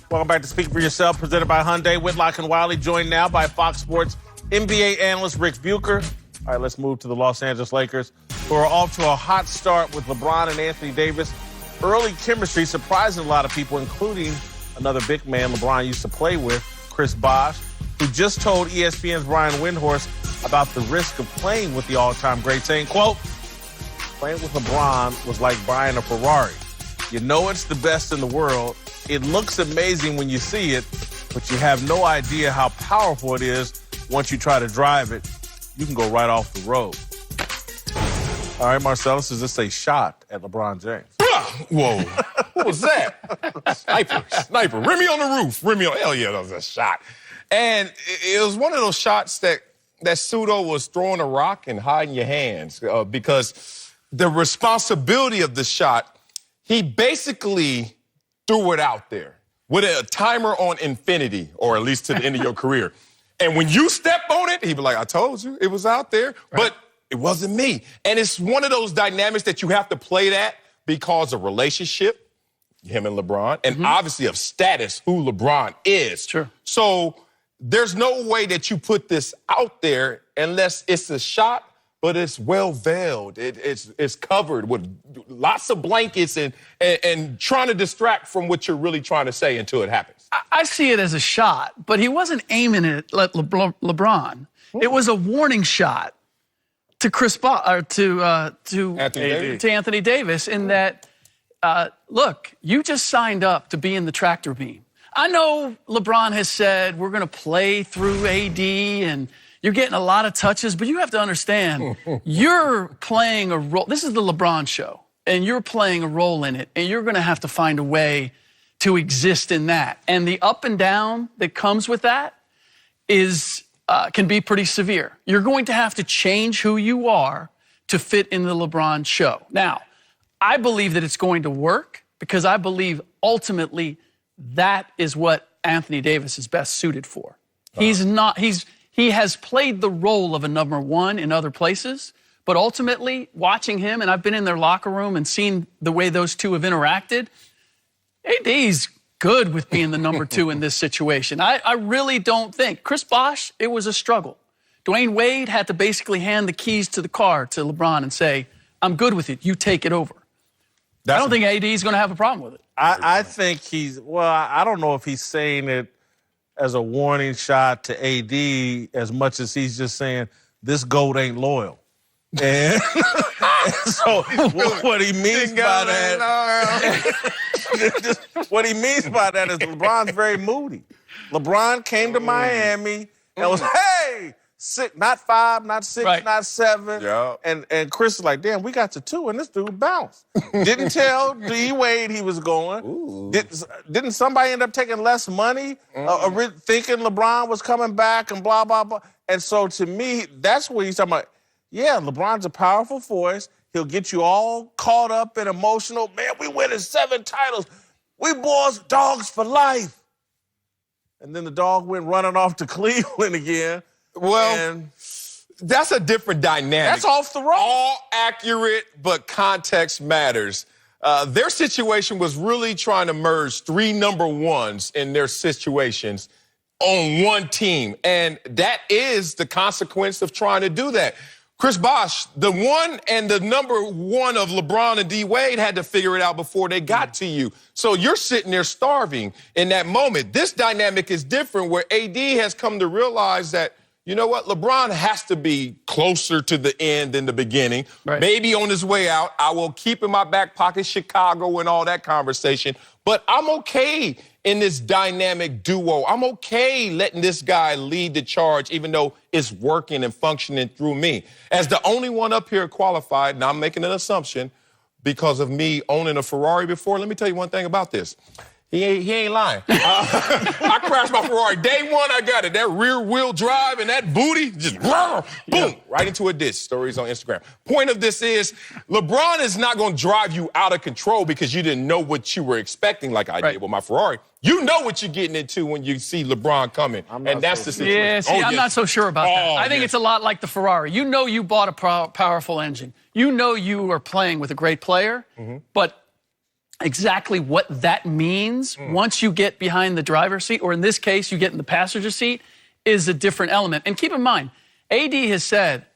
Welcome back to Speak for Yourself, presented by Hyundai. Whitlock and Wiley, joined now by Fox Sports NBA analyst Rick Bucher. All right, let's move to the Los Angeles Lakers, who are off to a hot start with LeBron and Anthony Davis. Early chemistry surprising a lot of people, including another big man LeBron used to play with, Chris Bosh, who just told ESPN's Brian Windhorst about the risk of playing with the all-time great, saying, quote, playing with LeBron was like buying a Ferrari. You know it's the best in the world. It looks amazing when you see it, but you have no idea how powerful it is once you try to drive it. You can go right off the road. All right, Marcellus, is this a shot at LeBron James? Whoa. What was that? Sniper. Remy on the roof. Hell yeah, that was a shot. And it was one of those shots that Pseudo was throwing a rock and hiding your hands because the responsibility of the shot, he basically threw it out there with a timer on infinity, or at least to the end of your career. And when you step on it, he'd be like, I told you, it was out there, but it wasn't me. And it's one of those dynamics that you have to play that because of relationship, him and LeBron, and obviously of status, who LeBron is. Sure. So there's no way that you put this out there unless it's a shot, but it's well veiled. It's covered with lots of blankets and trying to distract from what you're really trying to say until it happens. I see it as a shot, but he wasn't aiming it at LeBron. It was a warning shot to Anthony Davis in that, look, you just signed up to be in the tractor beam. I know LeBron has said we're going to play through AD and you're getting a lot of touches, but you have to understand, you're playing a role. This is the LeBron show, and you're playing a role in it, and you're going to have to find a way to exist in that. And the up and down that comes with that can be pretty severe. You're going to have to change who you are to fit in the LeBron show. Now, I believe that it's going to work because I believe ultimately that is what Anthony Davis is best suited for. He has played the role of a number one in other places, but ultimately watching him, and I've been in their locker room and seen the way those two have interacted, AD's good with being the number two in this situation. I really don't think. Chris Bosh, it was a struggle. Dwayne Wade had to basically hand the keys to the car to LeBron and say, I'm good with it. You take it over. I don't think AD is going to have a problem with it. I think I don't know if he's saying it as a warning shot to AD as much as he's just saying, this GOAT ain't loyal. And so what he means by that, what he means by that is LeBron's very moody. LeBron came to Miami and was, hey, six, not five, not six, not seven. Yeah. And Chris is like, damn, we got to two, and this dude bounced. Didn't tell D. Wade he was going. Didn't somebody end up taking less money, thinking LeBron was coming back and blah, blah, blah. And so to me, that's what he's talking about. Yeah, LeBron's a powerful force. He'll get you all caught up and emotional. Man, we winning 7 titles. We boys, dogs for life. And then the dog went running off to Cleveland again. Well, that's a different dynamic. That's off the road. All accurate, but context matters. Their situation was really trying to merge 3 number ones in their situations on one team. And that is the consequence of trying to do that. Chris Bosh, the one and the number one of LeBron and D. Wade had to figure it out before they got to you. So you're sitting there starving in that moment. This dynamic is different where AD has come to realize that, you know what, LeBron has to be closer to the end than the beginning. Right. Maybe on his way out, I will keep in my back pocket Chicago and all that conversation. But I'm okay in this dynamic duo. I'm okay letting this guy lead the charge, even though it's working and functioning through me. As the only one up here qualified, and I'm making an assumption because of me owning a Ferrari before, let me tell you one thing about this. He ain't lying. I crashed my Ferrari. Day one, I got it. That rear wheel drive and that booty, just boom, right into a ditch. Stories on Instagram. Point of this is, LeBron is not going to drive you out of control because you didn't know what you were expecting like I did with my Ferrari. You know what you're getting into when you see LeBron coming, and that's the situation. Yeah, see, I'm not so sure about that. I think it's a lot like the Ferrari. You know you bought a powerful engine. You know you are playing with a great player, but exactly what that means once you get behind the driver's seat, or in this case, you get in the passenger seat, is a different element. And keep in mind, AD has said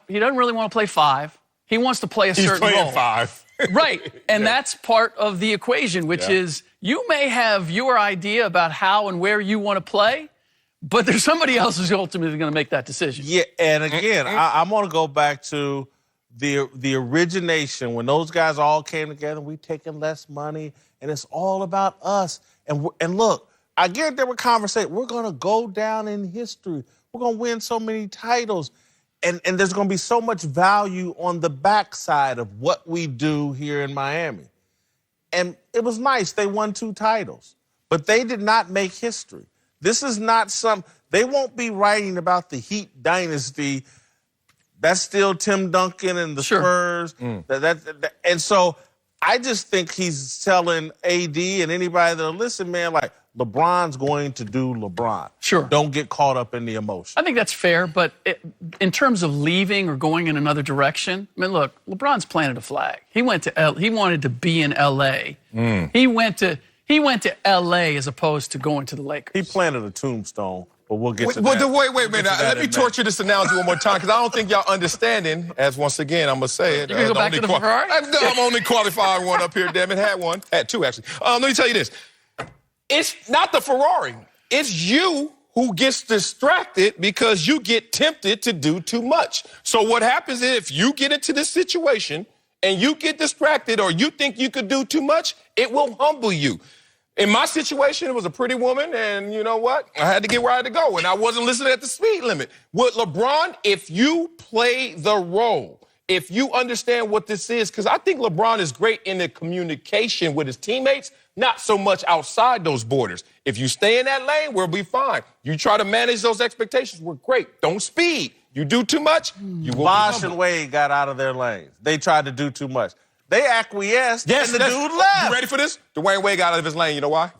he doesn't really want to play 5. He wants to play a certain role. He's playing 5. Right. And that's part of the equation, which is you may have your idea about how and where you want to play, but there's somebody else who's ultimately going to make that decision. Yeah, and again, I'm going to go back to the origination when those guys all came together. We taking less money, and it's all about us. And look, I get there with conversation. We're going to go down in history. We're going to win so many titles. And there's going to be so much value on the backside of what we do here in Miami. And it was nice. They won 2 titles. But they did not make history. This is not they won't be writing about the Heat dynasty. That's still Tim Duncan and the Spurs. And so I just think he's telling AD and anybody that'll listen, man, like, LeBron's going to do LeBron. Sure. Don't get caught up in the emotion. I think that's fair, but in terms of leaving or going in another direction, I mean, look, LeBron's planted a flag. He wanted to be in L.A. He went to L.A. as opposed to going to the Lakers. He planted a tombstone, but we'll get to that. Wait a minute. Let me torture this analogy one more time, because I don't think y'all understanding, as once again, I'm going to say it. You going to go back to the Ferrari? I'm only qualified one up here, damn it. Had 2, actually. Let me tell you this. It's not the Ferrari. It's you who gets distracted because you get tempted to do too much. So what happens is if you get into this situation and you get distracted or you think you could do too much, it will humble you. In my situation, it was a pretty woman, and you know what? I had to get where I had to go, and I wasn't listening at the speed limit. With LeBron, if you play the role, if you understand what this is, because I think LeBron is great in the communication with his teammates, not so much outside those borders. If you stay in that lane, we'll be fine. You try to manage those expectations, we're great. Don't speed. You do too much, you will Bosh and Wade got out of their lanes. They tried to do too much. They acquiesced, and the dude left. You ready for this? Dwayne Wade got out of his lane. You know why?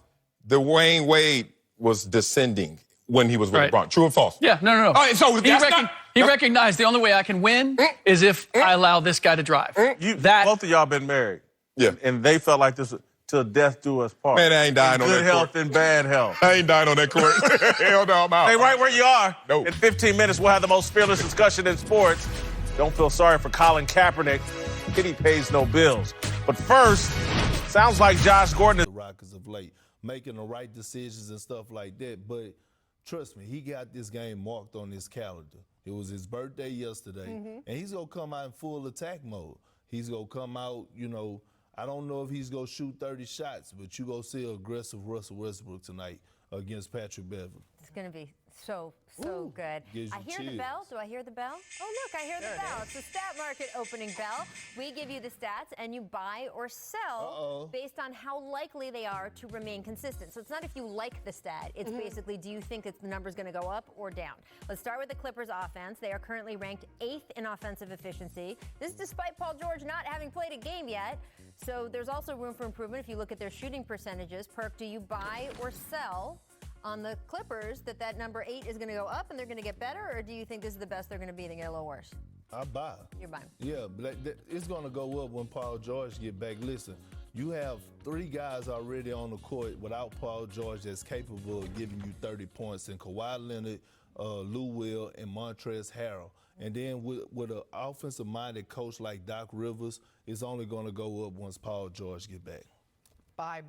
Dwayne Wade was descending when he was with LeBron. True or false? Yeah, no. All right, so he recognized the only way I can win is if I allow this guy to drive. Both of y'all been married. Yeah. And they felt like this till death do us part. Man, I ain't dying on that court. Good health and bad health. I ain't dying on that court. Hell no, I'm out. Hey, right where you are. No. In 15 minutes, we'll have the most fearless discussion in sports. Don't feel sorry for Colin Kaepernick. He pays no bills. But first, sounds like Josh Gordon is the Rockets of late, making the right decisions and stuff like that. But trust me, he got this game marked on his calendar. It was his birthday yesterday, and he's going to come out in full attack mode. He's going to come out, I don't know if he's going to shoot 30 shots, but you're going to see aggressive Russell Westbrook tonight against Patrick Beverley. It's going to be so good. I hear the bell. Do I hear the bell? Oh, look, I hear the bell. It's the stat market opening bell. We give you the stats, and you buy or sell based on how likely they are to remain consistent. So it's not if you like the stat. It's basically, do you think that the number's going to go up or down? Let's start with the Clippers offense. They are currently ranked 8th in offensive efficiency. This is despite Paul George not having played a game yet. So there's also room for improvement if you look at their shooting percentages. Perk, do you buy or sell on the Clippers that number 8 is going to go up and they're going to get better, or do you think this is the best they're going to be? They get a little worse. I buy. You're buying. Yeah, but it's going to go up when Paul George get back. Listen, you have 3 guys already on the court without Paul George that's capable of giving you 30 points, in Kawhi Leonard, Lou Will, and Montrezl Harrell. And then with an offensive-minded coach like Doc Rivers, it's only going to go up once Paul George get back. Buy.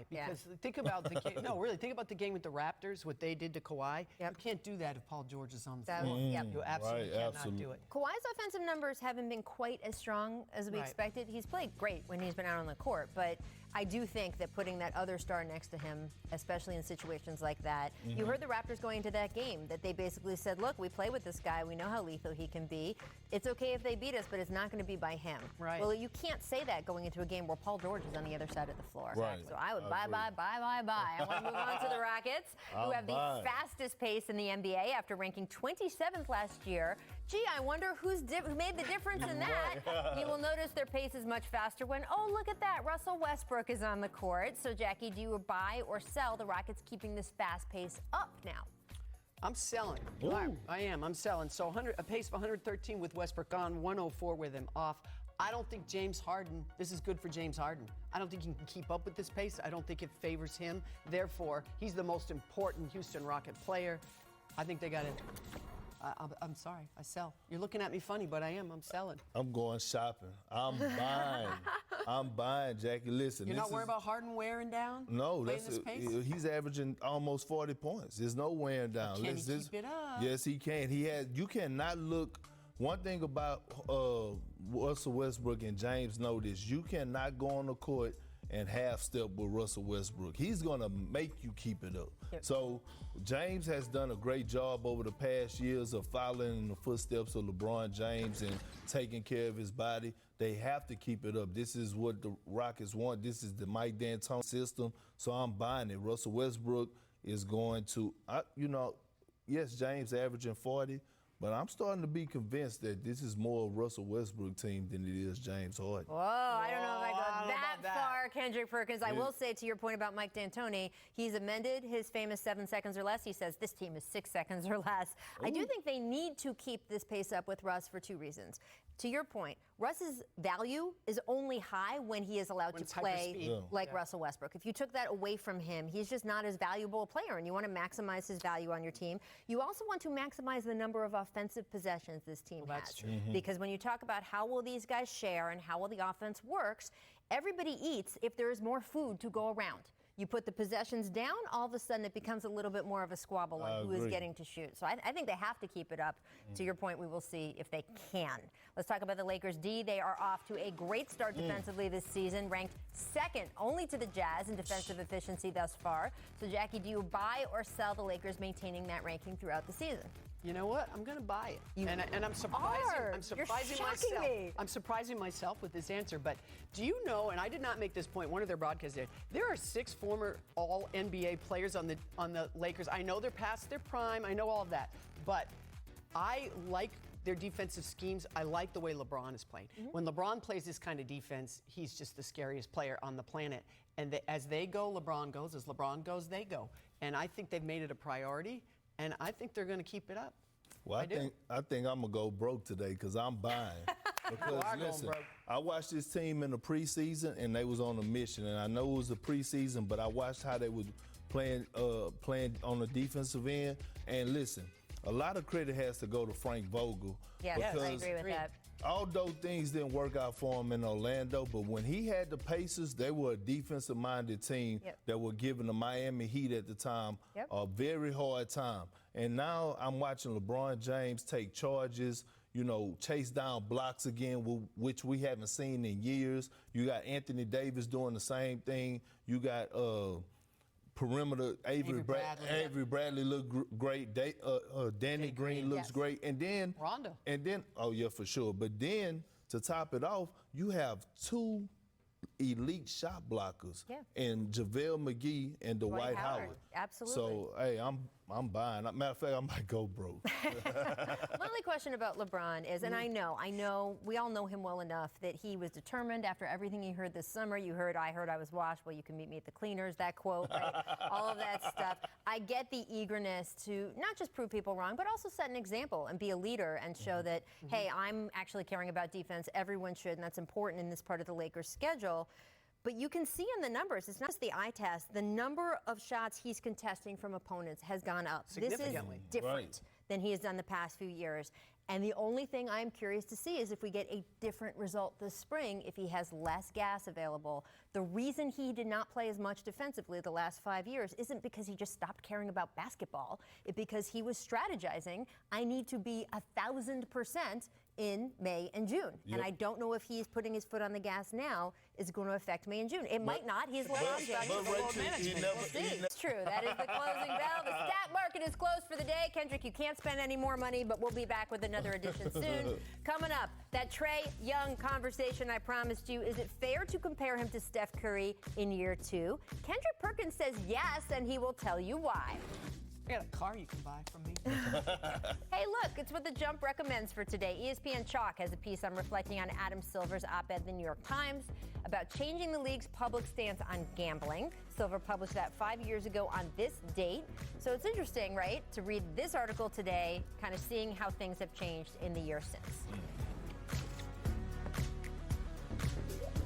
Because think about the game. No, really, think about the game with the Raptors, what they did to Kawhi. You can't do that if Paul George is on the floor. You absolutely cannot do it. Kawhi's offensive numbers haven't been quite as strong as we expected. He's played great when he's been out on the court, but I do think that putting that other star next to him, especially in situations like that, you heard the Raptors going into that game, that they basically said, look, we play with this guy. We know how lethal he can be. It's okay if they beat us, but it's not going to be by him. Right. Well, you can't say that going into a game where Paul George is on the other side of the floor. Right. So I would buy. I want to move on to the Rockets, who have the fastest pace in the NBA after ranking 27th last year. Gee, I wonder who made the difference in that. You will notice their pace is much faster when, oh, look at that, Russell Westbrook is on the court. So, Jackie, do you buy or sell the Rockets keeping this fast pace up now? I'm selling. I am. I'm selling. So a pace of 113 with Westbrook on, 104 with him off. I don't think James Harden, this is good for James Harden. I don't think he can keep up with this pace. I don't think it favors him. Therefore, he's the most important Houston Rocket player. I think they got it. I'm sorry, I sell. You're looking at me funny, but I am. I'm selling. I'm going shopping. I'm buying. I'm buying, Jackie. Listen, you're not worried about Harden wearing down? No, he's averaging almost 40 points. There's no wearing down. Can he keep it up? Yes, he can. You cannot look. One thing about Russell Westbrook, and James know this, you cannot go on the court and half step with Russell Westbrook. He's going to make you keep it up. Yep. So James has done a great job over the past years of following in the footsteps of LeBron James and taking care of his body. They have to keep it up. This is what the Rockets want. This is the Mike D'Antoni system. So I'm buying it. Russell Westbrook is going to, yes, James averaging 40, but I'm starting to be convinced that this is more a Russell Westbrook team than it is James Harden. Whoa, I don't know if I go that far, Kendrick Perkins. I will say, to your point about Mike D'Antoni, he's amended his famous 7 seconds or less. He says this team is 6 seconds or less. Ooh. I do think they need to keep this pace up with Russ for 2 reasons. To your point, Russ's value is only high when he is allowed to play like Russell Westbrook. If you took that away from him, he's just not as valuable a player, and you want to maximize his value on your team. You also want to maximize the number of offensive possessions this team has. That's true. Mm-hmm. Because when you talk about how will these guys share and how well the offense works, everybody eats if there is more food to go around. You put the possessions down, all of a sudden it becomes a little bit more of a squabble on who is getting to shoot. So I think they have to keep it up. To your point, we will see if they can. Let's talk about the Lakers D. They are off to a great start defensively this season, ranked second only to the Jazz in defensive efficiency thus far. So, Jackie, do you buy or sell the Lakers maintaining that ranking throughout the season? You know what? I'm going to buy it. And I'm surprising You're myself. Me. I'm surprising myself with this answer. But do you know, and I did not make this point, one of their broadcasts did, there are 6 former All-NBA players on the Lakers. I know they're past their prime. I know all of that. But I like their defensive schemes. I like the way LeBron is playing. Mm-hmm. When LeBron plays this kind of defense, he's just the scariest player on the planet. And as they go, LeBron goes. As LeBron goes, they go. And I think they've made it a priority. And I think they're going to keep it up. Well, I think I'm going to go broke today because I'm buying. Because, listen, I watched this team in the preseason, and they was on a mission. And I know it was a preseason, but I watched how they was playing on the defensive end. And, listen, a lot of credit has to go to Frank Vogel. Yes, I agree with that. Although things didn't work out for him in Orlando, but when he had the Pacers, they were a defensive-minded team that were giving the Miami Heat at the time a very hard time. And now I'm watching LeBron James take charges, chase down blocks again, which we haven't seen in years. You got Anthony Davis doing the same thing. You got perimeter, Avery Bradley looked great. Danny Green looks great. And then Rondo. And then, for sure. But then, to top it off, you have 2 elite shot blockers in JaVale McGee and Dwight Howard. Absolutely. So, hey, I'm buying. Matter of fact, I might go broke. My only question about LeBron is, and I know, we all know him well enough that he was determined after everything he heard this summer. I heard I was washed. Well, you can meet me at the cleaners, that quote, right? All of that stuff. I get the eagerness to not just prove people wrong, but also set an example and be a leader and show that, hey, I'm actually caring about defense. Everyone should, and that's important in this part of the Lakers' schedule. But you can see in the numbers, it's not just the eye test, the number of shots he's contesting from opponents has gone up. This is different than he has done the past few years. And the only thing I'm curious to see is if we get a different result this spring, if he has less gas available. The reason he did not play as much defensively the last 5 years isn't because he just stopped caring about basketball. It's because he was strategizing, I need to be 1,000% in May and June. And I don't know if he's putting his foot on the gas now is going to affect May and June. It might not. He's let on It's true. That is the closing bell. The stat market is closed for the day. Kendrick, you can't spend any more money, but we'll be back with another edition soon. Coming up, that Trae Young conversation I promised you. Is it fair to compare him to Steph Curry in year 2? Kendrick Perkins says yes, and he will tell you why. I got a car you can buy from me. Hey, look, it's what The Jump recommends for today. ESPN Chalk has a piece on reflecting on Adam Silver's op-ed in the New York Times about changing the league's public stance on gambling. Silver published that 5 years ago on this date. So it's interesting, right, to read this article today, kind of seeing how things have changed in the year since.